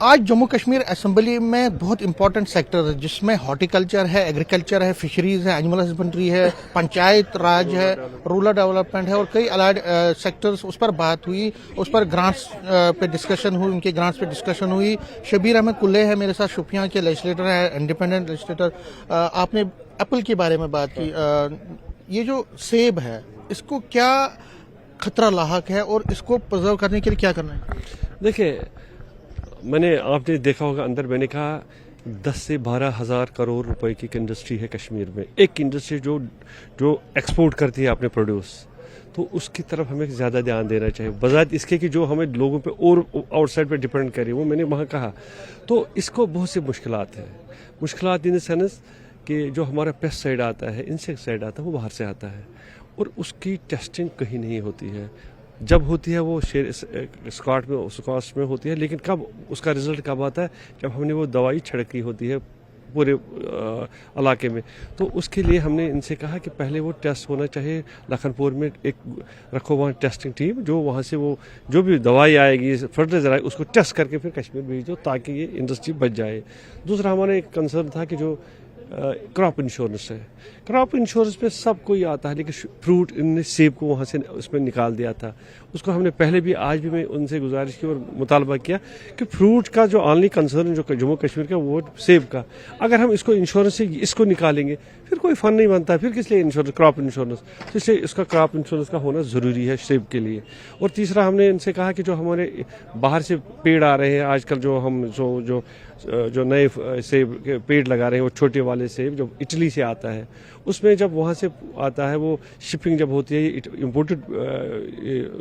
آج جموں کشمیر اسمبلی میں بہت امپورٹنٹ سیکٹر ہے جس میں ہارٹیکلچر ہے، ایگریکلچر ہے، فشریز ہے، اینیمل ہسبنڈری ہے، پنچایت راج ہے، رورل ڈیولپمنٹ ہے اور کئی الائڈ سیکٹرز اس پر بات ہوئی، اس پر گرانٹس پہ ڈسکشن ہوئی، ان کے گرانٹس پہ ڈسکشن ہوئی۔ شبیر احمد کلے ہے میرے ساتھ، شوپیاں کے لیجسلیٹر ہے، انڈیپینڈنٹ لیجسلیٹر۔ آپ نے ایپل کے بارے میں بات کی، یہ جو سیب ہے اس کو کیا خطرہ لاحق ہے اور اس کو پرزرو کرنے کے لیے کیا کرنا ہے؟ دیکھیں، آپ نے دیکھا ہوگا اندر میں نے کہا 10 سے 12 ہزار کروڑ روپے کی انڈسٹری ہے کشمیر میں، ایک انڈسٹری جو ایکسپورٹ کرتی ہے اپنے پروڈیوس، تو اس کی طرف ہمیں زیادہ دھیان دینا چاہیے بذات اس کے کہ جو ہمیں لوگوں پہ اور آؤٹ سائڈ پہ ڈپینڈ کرے، وہ میں نے وہاں کہا۔ تو اس کو بہت سی مشکلات ہیں، مشکلات ان دا سینس کہ جو ہمارا پیسٹ سائڈ آتا ہے، انسیکٹ سائڈ آتا ہے، وہ باہر سے آتا ہے اور اس کی ٹیسٹنگ کہیں نہیں ہوتی ہے۔ جب ہوتی ہے وہ اسکاٹ میں ہوتی ہے، لیکن کب اس کا رزلٹ کب آتا ہے؟ جب ہم نے وہ دوائی چھڑکی ہوتی ہے پورے علاقے میں۔ تو اس کے لیے ہم نے ان سے کہا کہ پہلے وہ ٹیسٹ ہونا چاہیے، لکھن پور میں ایک رکھو وہاں ٹیسٹنگ ٹیم، جو وہاں سے وہ جو بھی دوائی آئے گی، فرٹیلائزر آئے گی، اس کو ٹیسٹ کر کے پھر کشمیر بھیج دو تاکہ یہ انڈسٹری بچ جائے۔ دوسرا ہمارا ایک کنسرن تھا کہ جو کراپ انشورنس ہے، کراپ انشورنس پہ سب کوئی آتا ہے، لیکن فروٹ ان نے سیب کو وہاں سے اس میں نکال دیا تھا۔ اس کو ہم نے پہلے بھی، آج بھی میں ان سے گزارش کی اور مطالبہ کیا کہ فروٹ کا جو آنلی کنسرن جو جموں کشمیر کا وہ سیب کا، اگر ہم اس کو انشورنس سے اس کو نکالیں گے پھر کوئی فن نہیں بنتا ہے، پھر کس لیے انشورنس، کراپ انشورنس، تو اس لیے اس کا کراپ انشورنس کا ہونا ضروری ہے سیب کے لیے۔ اور تیسرا ہم نے ان سے کہا کہ جو ہمارے باہر سے پیڑ آ رہے ہیں آج کل، جو ہم جو نئے سیب کے پیڑ لگا رہے ہیں، وہ چھوٹے والے سیب جو اٹلی سے آتا ہے، اس میں جب وہاں سے آتا ہے وہ شپنگ جب ہوتی ہے، امپورٹڈ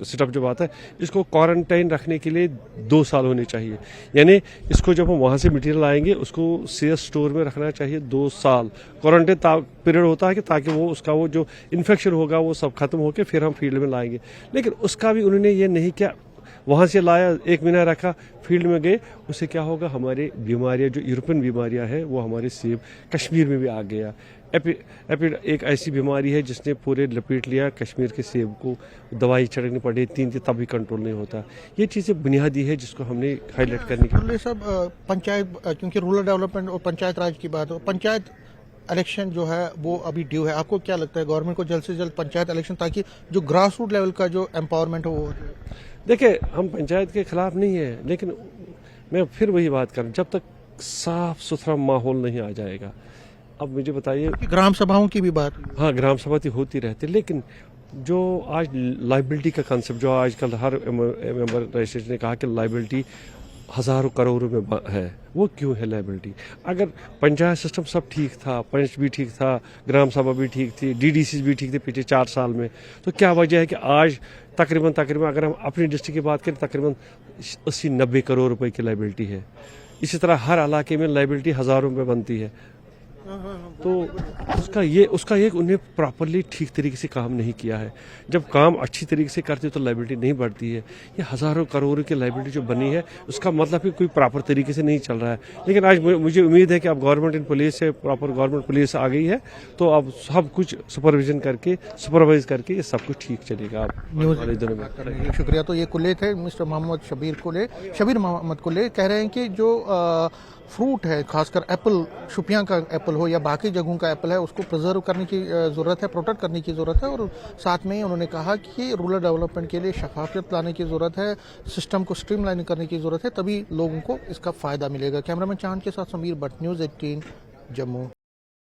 سیٹ اپ جب آتا ہے، اس کو کوارنٹائن رکھنے کے لیے 2 سال ہونے چاہیے۔ یعنی اس کو جب ہم وہاں سے مٹیریل آئیں گے اس کو سیف اسٹور میں رکھنا چاہیے 2 سال۔ کوارنٹائن پیریڈ ہوتا ہے کہ تاکہ وہ اس کا وہ جو انفیکشن ہوگا وہ سب ختم ہو کے پھر ہم فیلڈ میں لائیں گے، لیکن اس کا بھی انہوں نے یہ نہیں کیا۔ وہاں سے لایا، 1 مہینہ رکھا، فیلڈ میں گئے، اس سے کیا ہوگا؟ ہمارے بیماریاں جو یورپین بیماریاں ہیں وہ ہمارے سیب کشمیر میں بھی آ گیا۔ ایک ایسی بیماری ہے جس نے پورے لپیٹ لیا کشمیر کے سیب کو، دوائی چھڑکنی پڑی 3 تب بھی کنٹرول نہیں ہوتا۔ یہ چیزیں بنیادی ہے جس کو ہم نے ہائی لائٹ کرنے کی۔ صاحب، پنچایت، کیونکہ رورل ڈیولپمنٹ اور پنچایت راج کی بات ہو، پنچایت الیکشن جو ہے وہ ابھی ڈیو ہے، آپ کو کیا لگتا ہے گورنمنٹ کو جلد سے جلد پنچایت الیکشن، تاکہ جو گراس روٹ لیول کا جو امپاورمنٹ ہو وہ ہو جائے؟ دیکھیں، ہم پنچایت کے خلاف نہیں ہیں، لیکن میں پھر وہی بات کروں، جب تک صاف ستھرا ماحول نہیں آ جائے گا۔ اب مجھے بتائیے، گرام سبھاؤں کی بھی بات، ہاں گرام سبھا ہوتی رہتی، لیکن جو آج لائبلٹی کا کنسپٹ جو آج کل ہر ممبر رجسٹریشن نے کہا کہ لائبلٹی ہزاروں کروڑوں میں ہے، وہ کیوں ہے لائبلٹی؟ اگر پنچایت سسٹم سب ٹھیک تھا، پنچ بھی ٹھیک تھا، گرام سبھا بھی ٹھیک تھی، ڈی ڈی سیز بھی ٹھیک تھے پچھلے 4 سال میں، تو کیا وجہ ہے کہ آج تقریباً اگر ہم اپنی ڈسٹرکٹ کی بات کریں تقریباً 80-90 کروڑ روپے کی لائبلٹی ہے۔ اسی طرح ہر علاقے میں لائبلٹی ہزاروں میں بنتی ہے، تو اس کا ایک انہیں پراپرلی ٹھیک طریقے سے کام نہیں کیا ہے۔ جب کام اچھی طریقے سے کرتے تو لائبلٹی نہیں بڑھتی ہے۔ یہ ہزاروں کروڑوں کی لائبلٹی جو بنی ہے اس کا مطلب ہے کوئی پراپر طریقے سے نہیں چل رہا ہے، لیکن آج مجھے امید ہے کہ اب گورنمنٹ ان پولیس سے پراپر گورنمنٹ پولیس آ گئی ہے، تو اب سب کچھ سپروائز کر کے یہ سب کچھ ٹھیک چلے گا۔ شکریہ۔ تو یہ کلے تھے مسٹر محمد شبیر محمد کلے، کہہ رہے ہیں کہ جو فروٹ ہے، خاص کر ایپل، شوپیاں کا ایپل ہو یا باقی جگہوں کا ایپل ہے، اس کو پرزرو کرنے کی ضرورت ہے، پروٹیکٹ کرنے کی ضرورت ہے، اور ساتھ میں انہوں نے کہا کہ رورل ڈیولپمنٹ کے لیے شفافیت لانے کی ضرورت ہے، سسٹم کو سٹریم لائن کرنے کی ضرورت ہے، تبھی لوگوں کو اس کا فائدہ ملے گا۔ کیمرہ مین چاند کے ساتھ سمیر بٹ، نیوز 18 جموں۔